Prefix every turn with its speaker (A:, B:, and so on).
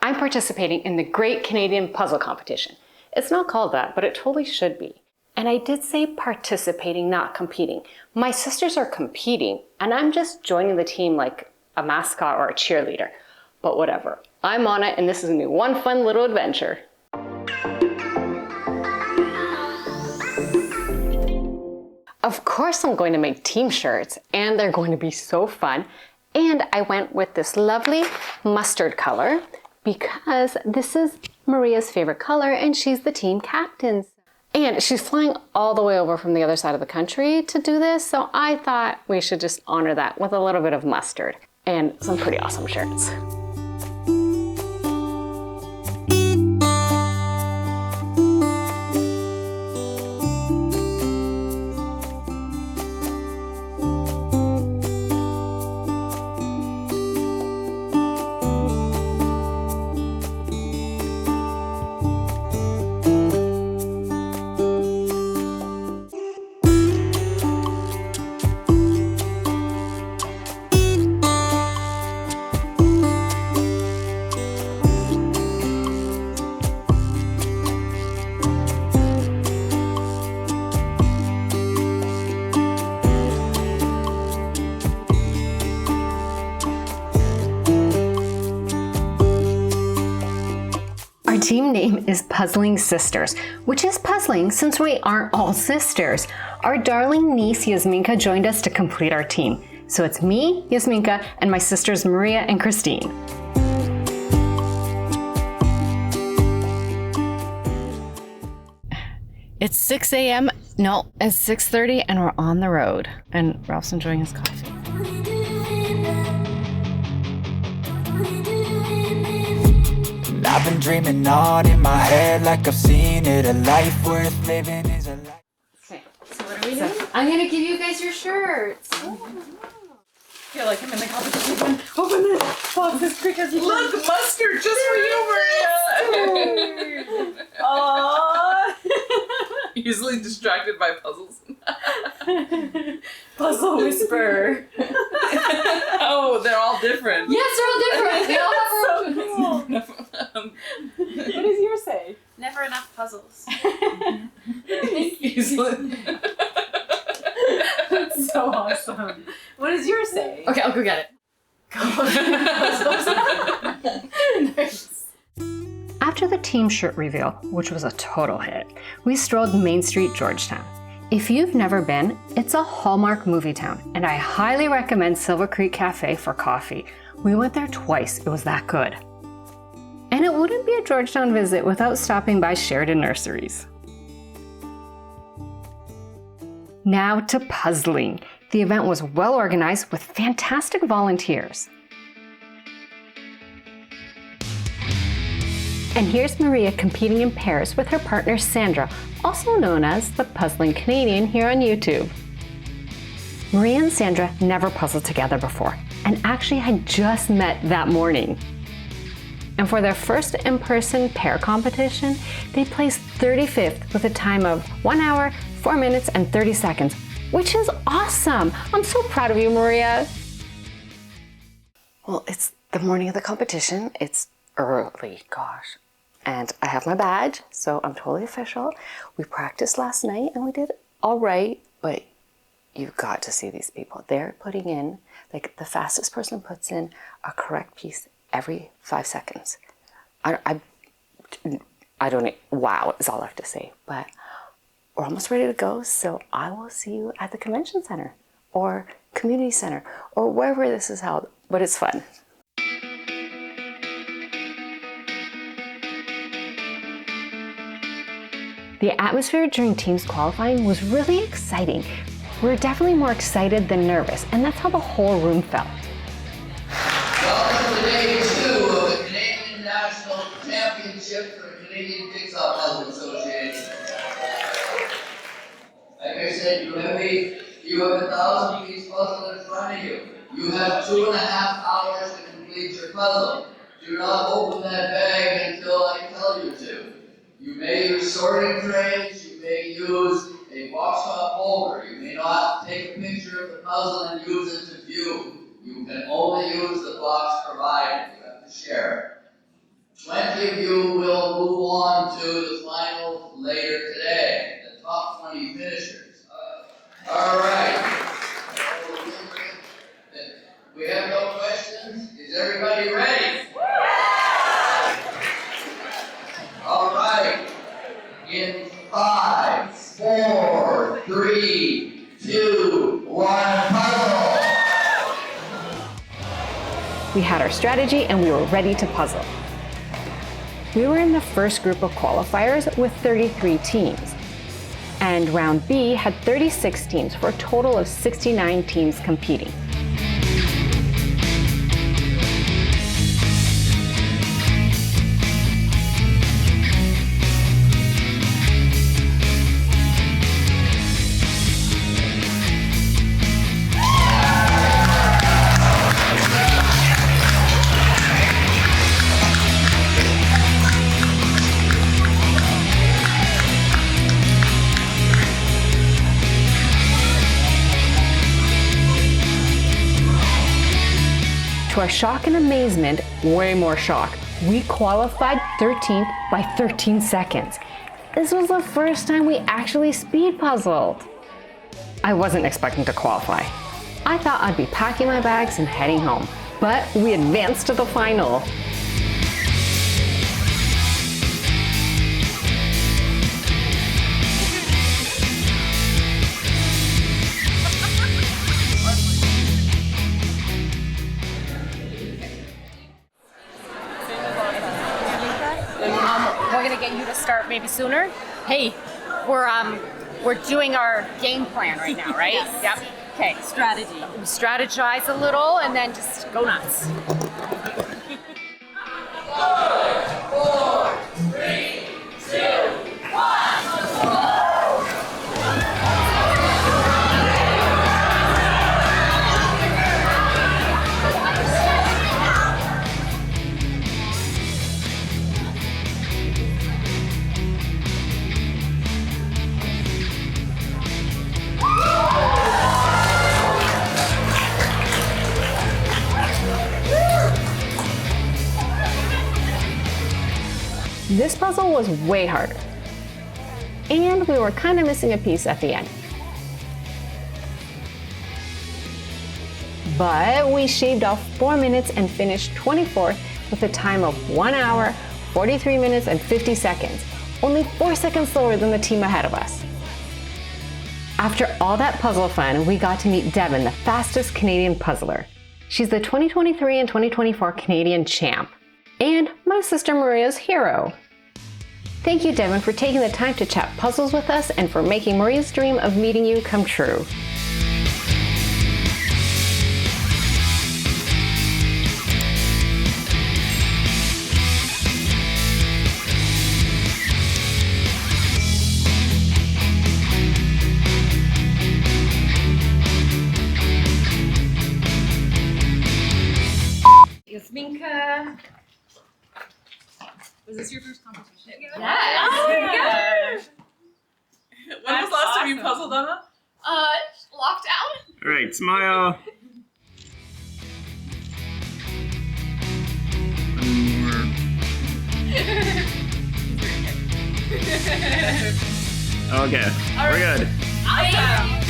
A: I'm participating in the Great Canadian Puzzle Competition. It's not called that, but it totally should be. And I did say participating, not competing. My sisters are competing, and I'm just joining the team like a mascot or a cheerleader. But whatever, I'm on it, and this is gonna be one fun little adventure. Of course I'm going to make team shirts, and they're going to be so fun. And I went with this lovely mustard color because this is Maria's favorite color and she's the team captain. And she's flying all the way over from the other side of the country to do this, so I thought we should just honor that with a little bit of mustard and some pretty awesome shirts. Our team name is Puzzling Sisters, which is puzzling since we aren't all sisters. Our darling niece Yasminka joined us to complete our team. So it's me, Yasminka, and my sisters Maria and Christine. It's 6 a.m. No, it's 6:30 and we're on the road. And Ralph's enjoying his coffee.
B: I've been dreaming on in my head like I've seen it. A life worth living is a life.
A: Okay, so what are we doing? I'm gonna give you guys your shirts.
C: I feel like I'm in the competition. Open this box as quick as you can. Look, mustard just for you, Maria. Aww. Easily distracted by puzzles. Puzzle whisper. Oh, they're all different.
A: Yes, they're all different. They all have their own.
C: So cool. What does yours say?
D: Never enough puzzles.
C: Easily. That's so awesome. What does yours say?
A: Okay, I'll go get it.
C: Nice.
A: After the team shirt reveal, which was a total hit, we strolled Main Street, Georgetown. If you've never been, it's a Hallmark movie town, and I highly recommend Silver Creek Cafe for coffee. We went there twice, it was that good. And it wouldn't be a Georgetown visit without stopping by Sheridan Nurseries. Now to puzzling. The event was well organized with fantastic volunteers. And here's Maria competing in pairs with her partner Sandra, also known as the Puzzling Canadian here on YouTube. Maria and Sandra never puzzled together before, and actually had just met that morning. And for their first in-person pair competition, they placed 35th with a time of 1 hour, 4 minutes, and 30 seconds, which is awesome. I'm so proud of you, Maria. Well, it's the morning of the competition. It's early, gosh. And I have my badge, so I'm totally official. We practiced last night and we did all right, but you've got to see these people. They're putting in, like the fastest person puts in a correct piece every 5 seconds. I don't, wow, is all I have to say, but we're almost ready to go, so I will see you at the convention center or community center or wherever this is held, but it's fun. The atmosphere during teams qualifying was really exciting. We were definitely more excited than nervous, and that's how the whole room felt.
E: Welcome to day 2 of the Canadian National Championship for the Canadian Jigsaw Puzzle Association. Like I said, you have a 1,000-piece puzzle in front of you. You have 2.5 hours to complete your puzzle. Do not open that bag until I tell you to. You may use sorting trays, you may use a box top holder, you may not take a picture of the puzzle and use it to view. You can only use the box provided, you have to share it. rest of you will move on to the final later today, the top 20 finishers. All right. We have no questions. Is everybody ready? All right. In 5, 4, 3, 2, 1, puzzle.
A: We had our strategy and we were ready to puzzle. We were in the first group of qualifiers with 33 teams. And round B had 36 teams for a total of 69 teams competing. To our shock and amazement, way more shock, we qualified 13th by 13 seconds. This was the first time we actually speed puzzled. I wasn't expecting to qualify. I thought I'd be packing my bags and heading home, but we advanced to the final.
D: We're gonna get you to start maybe sooner. Hey, we're doing our game plan right now, right?
C: Yes.
D: Yep. Okay.
C: Strategy.
D: We strategize a little and then just go nuts.
E: 4, 3, 2, 1.
A: This puzzle was way harder. And we were kind of missing a piece at the end. But we shaved off 4 minutes and finished 24th with a time of 1 hour, 43 minutes and 50 seconds, only 4 seconds slower than the team ahead of us. After all that puzzle fun, we got to meet Devon, the fastest Canadian puzzler. She's the 2023 and 2024 Canadian champ, and my sister Maria's hero. Thank you, Devon, for taking the time to chat puzzles with us and for making Maria's dream of meeting you come true.
C: Yasminka. Was this your first competition?
D: Yes.
C: Oh, yeah. When was the last time you
D: awesome.
C: puzzled, Anna?
D: Lockdown.
F: All right, smile. One more. Okay, we're good.
D: Awesome.